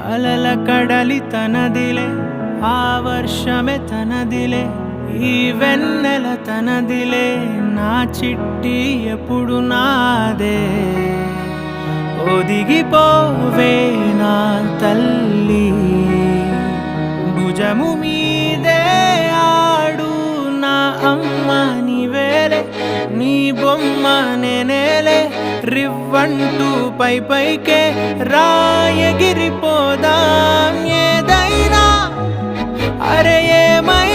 అలల కడలి తనదిలే, ఆ వర్షమే తనదిలే, ఈ వెన్నెల తనదిలే, నా చిట్టి ఎప్పుడు నాదే. ఒదిగిపోవే నా తల్లి, భుజము మీదే ఆడు నా అమ్మ నీవేలే, నీ బొమ్మ నేనేలే, రివ్వంటూ పై పైకే రాయగిరిపోదాం ఏదైనా, అరే ఏమై